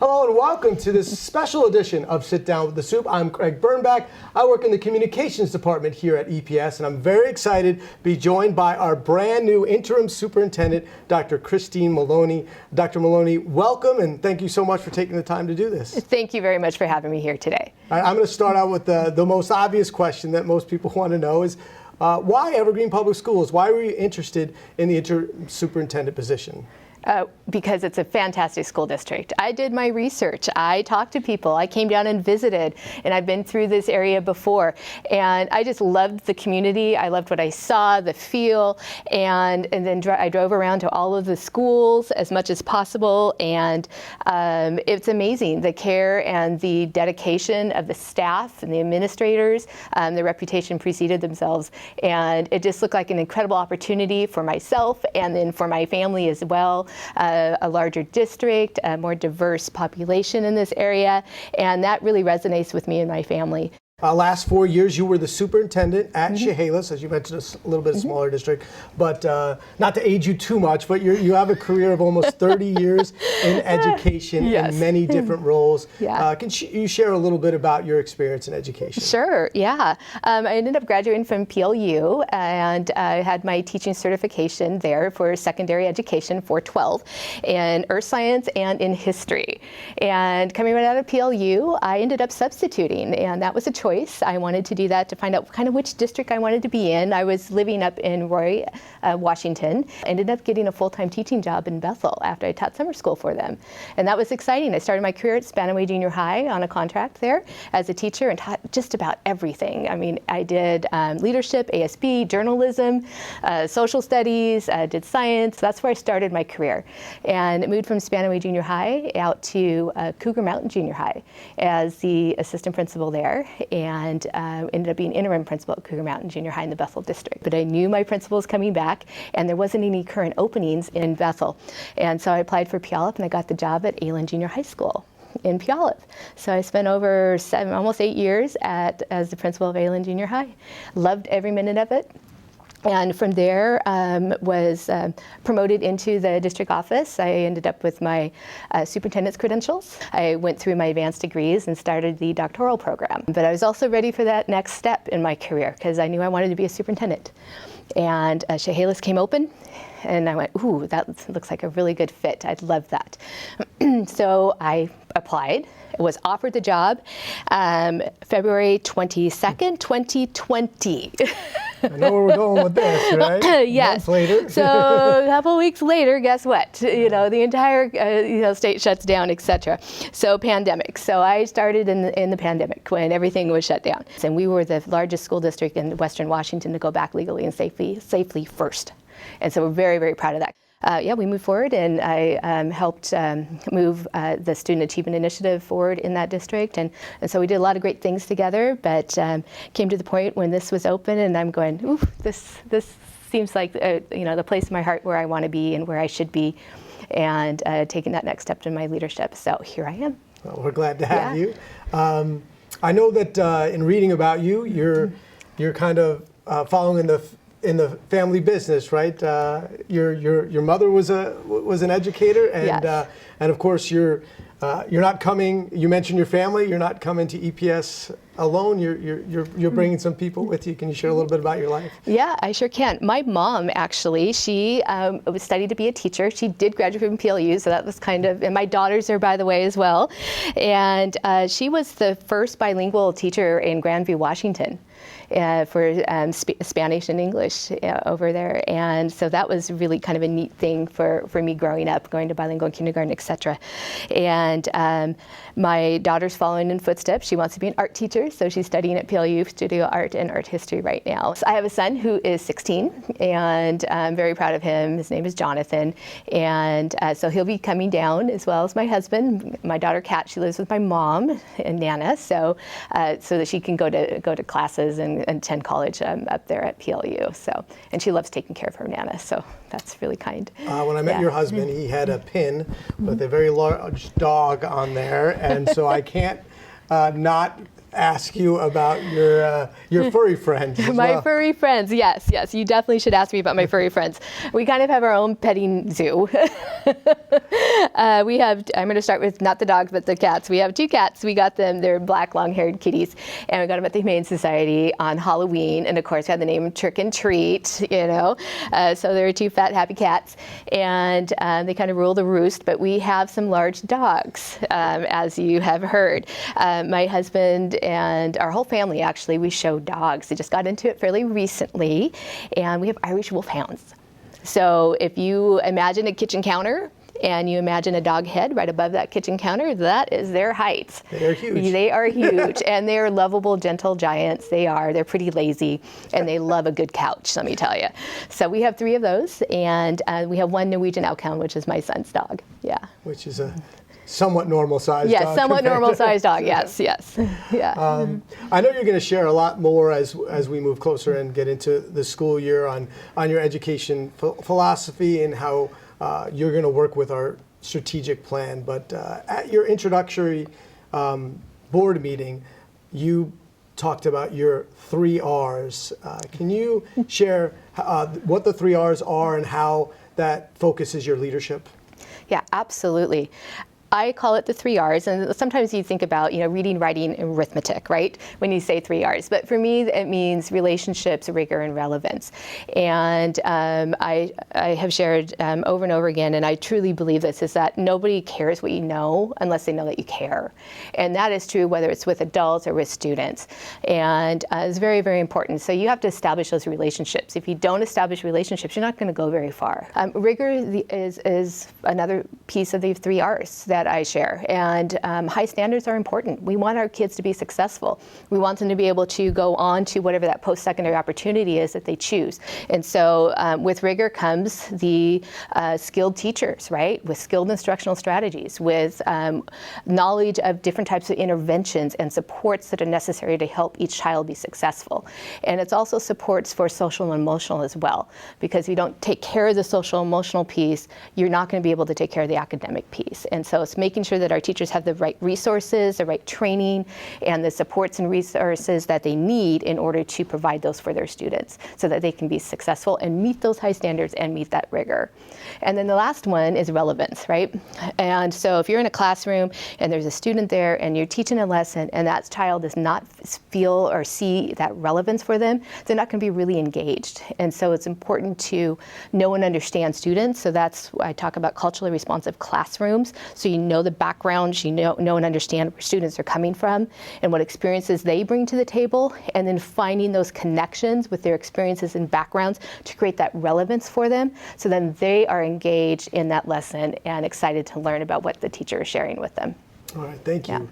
Hello and welcome to this special edition of Sit Down with the Supt. I'm Craig Birnbach. I work in the communications department here at EPS, and I'm very excited to be joined by our brand new interim superintendent, Dr. Christine Moloney. Dr. Moloney, welcome, and thank you so much for taking the time to do this. Thank you very much for having me here today. All right, I'm going to start out with the most obvious question that most people want to know is, why Evergreen Public Schools? Why were you interested in the interim superintendent position? Because it's a fantastic school district. I did my research. I talked to people. I came down and visited, and I've been through this area before. And I just loved the community. I loved what I saw, the feel, and then I drove around to all of the schools as much as possible. And it's amazing, the care and the dedication of the staff and the administrators. The reputation preceded themselves. And it just looked like an incredible opportunity for myself and then for my family as well. A larger district, a more diverse population in this area, and that really resonates with me and my family. Last 4 years, you were the superintendent at Chehalis, as you mentioned, a little bit smaller district. But not to age you too much, but you have a career of almost 30 years in education in many different roles. Can you share a little bit about your experience in education? Sure, yeah. I ended up graduating from PLU, and I had my teaching certification there for secondary education, 412, in earth science and in history. And coming right out of PLU, I ended up substituting, and that was a choice. I wanted to do that to find out kind of which district I wanted to be in. I was living up in Roy, Washington. I ended up getting a full-time teaching job in Bethel after I taught summer school for them. And that was exciting. I started my career at Spanaway Junior High on a contract there as a teacher and taught just about everything. I mean, I did leadership, ASB, journalism, social studies, did science. That's where I started my career. And moved from Spanaway Junior High out to Cougar Mountain Junior High as the assistant principal there. And ended up being interim principal at Cougar Mountain Junior High in the Bethel district. But I knew my principal was coming back, and there wasn't any current openings in Bethel. And so I applied for Puyallup, and I got the job at Aylen Junior High School in Puyallup. So I spent over almost 8 years as the principal of Aylen Junior High. Loved every minute of it. And from there, was promoted into the district office. I ended up with my superintendent's credentials. I went through my advanced degrees and started the doctoral program. But I was also ready for that next step in my career because I knew I wanted to be a superintendent. And Chehalis came open, and I went, ooh, that looks like a really good fit. I'd love that. So I applied, was offered the job February 22nd, 2020. I know where we're going with this, right? Yes. Months later. So a couple weeks later, guess what? The entire state shuts down, etc. So pandemic. So I started in the pandemic when everything was shut down. And we were the largest school district in Western Washington to go back legally and safely first. And so we're very, very proud of that. We moved forward, and I helped move the Student Achievement Initiative forward in that district. And so we did a lot of great things together, but came to the point when this was open, and I'm going, ooh, this seems like the place in my heart where I want to be and where I should be, and taking that next step in my leadership. So here I am. Well, we're glad to have you. I know that in reading about you, you're kind of following in the family business, right? Your mother was an educator, and yes. And of course you're not coming. You mentioned your family. You're not coming to EPS alone. You're bringing some people with you. Can you share a little bit about your life? Yeah, I sure can. My mom, actually, she studied to be a teacher. She did graduate from PLU, so that was kind of, and my daughters are, by the way, as well. And she was the first bilingual teacher in Grandview, Washington. For Spanish and English over there. And so that was really kind of a neat thing for me growing up, going to bilingual kindergarten, etc. And my daughter's following in footsteps. She wants to be an art teacher, so she's studying at PLU Studio Art and Art History right now. So I have a son who is 16, and I'm very proud of him. His name is Jonathan. And so he'll be coming down, as well as my husband. My daughter Kat, she lives with my mom and Nana, so that she can go to classes and attend college up there at PLU. So, and she loves taking care of her Nana, so that's really kind. When I met your husband, he had a pin with a very large dog on there, and so I can't not ask you about your furry friends. My furry friends, yes. You definitely should ask me about my furry friends. We kind of have our own petting zoo. I'm going to start with not the dogs, but the cats. We have 2 cats. We got them. They're black, long-haired kitties, and we got them at the Humane Society on Halloween. And of course, we had the name Trick and Treat. So they're 2 fat, happy cats, and they kind of rule the roost. But we have some large dogs, as you have heard. My husband and our whole family, actually, we show dogs. They just got into it fairly recently, and we have Irish Wolfhounds. So if you imagine a kitchen counter and you imagine a dog head right above that kitchen counter, that is their height. They are huge. They are huge, and they're lovable, gentle giants. They're pretty lazy, and they love a good couch, let me tell you. So we have 3 of those, and we have 1 Norwegian Outhound, which is my son's dog. Yeah. Which is a somewhat normal sized dog. Yes, somewhat normal sized dog. Yes. Yeah. I know you're going to share a lot more as we move closer and get into the school year on your education philosophy and how you're going to work with our strategic plan. But at your introductory board meeting, you talked about your 3 R's. Can you share what the 3 R's are and how that focuses your leadership? Yeah, absolutely. I call it the 3 R's, and sometimes you think about, reading, writing, and arithmetic, right? When you say 3 R's, but for me, it means relationships, rigor, and relevance. And I have shared over and over again, and I truly believe this, is that nobody cares what you know unless they know that you care. And that is true whether it's with adults or with students. And it's very, very important. So you have to establish those relationships. If you don't establish relationships, you're not going to go very far. Rigor is another piece of the 3 R's that I share, and high standards are important. We want our kids to be successful. We want them to be able to go on to whatever that post-secondary opportunity is that they choose. And so with rigor comes the skilled teachers, right? With skilled instructional strategies, with knowledge of different types of interventions and supports that are necessary to help each child be successful. And it's also supports for social and emotional as well, because if you don't take care of the social and emotional piece, you're not going to be able to take care of the academic piece. And so it's making sure that our teachers have the right resources, the right training, and the supports and resources that they need in order to provide those for their students so that they can be successful and meet those high standards and meet that rigor. And then the last one is relevance, right? And so if you're in a classroom and there's a student there and you're teaching a lesson and that child does not feel or see that relevance for them, they're not going to be really engaged. And so it's important to know and understand students. So that's why I talk about culturally responsive classrooms. So you know the backgrounds, you know and understand where students are coming from and what experiences they bring to the table, and then finding those connections with their experiences and backgrounds to create that relevance for them, so then they are engaged in that lesson and excited to learn about what the teacher is sharing with them. All right, thank you.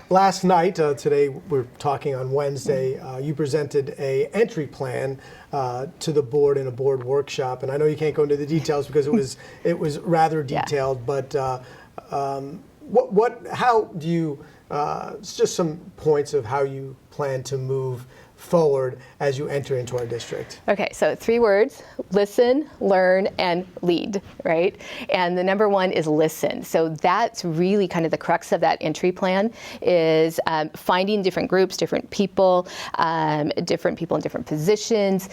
Last night, today we're talking on Wednesday, you presented an entry plan to the board in a board workshop, and I know you can't go into the details because it was rather detailed. But how do you? Just some points of how you plan to move forward as you enter into our district. Okay, so 3 words: listen, learn, and lead, right? And the number 1 is listen. So that's really kind of the crux of that entry plan, is finding different groups, different people in different positions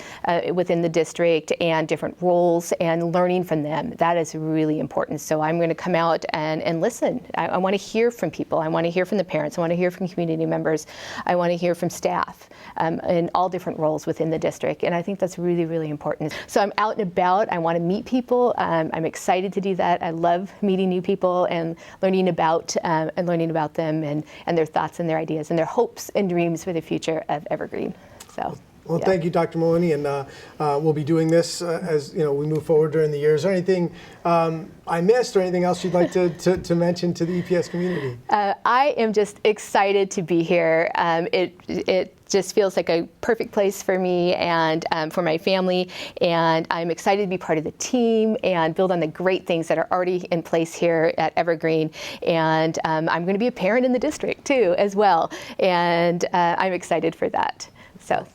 within the district and different roles, and learning from them. That is really important. So I'm going to come out and listen. I want to hear from people. I want to hear from the parents. I want to hear from community members. I want to hear from staff. In all different roles within the district, and I think that's really, really important. So I'm out and about. I want to meet people. I'm excited to do that. I love meeting new people and learning about them and their thoughts and their ideas and their hopes and dreams for the future of Evergreen. So. Well, thank you, Dr. Moloney, and we'll be doing this as we move forward during the year. Is there anything I missed or anything else you'd like to mention to the EPS community? I am just excited to be here. It just feels like a perfect place for me and for my family, and I'm excited to be part of the team and build on the great things that are already in place here at Evergreen. And I'm going to be a parent in the district too, as well, and I'm excited for that. So.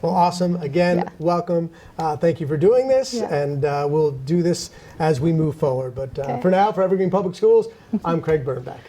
Well, awesome. Again, welcome. Thank you for doing this, and we'll do this as we move forward. But for now, for Evergreen Public Schools, I'm Craig Birnbach.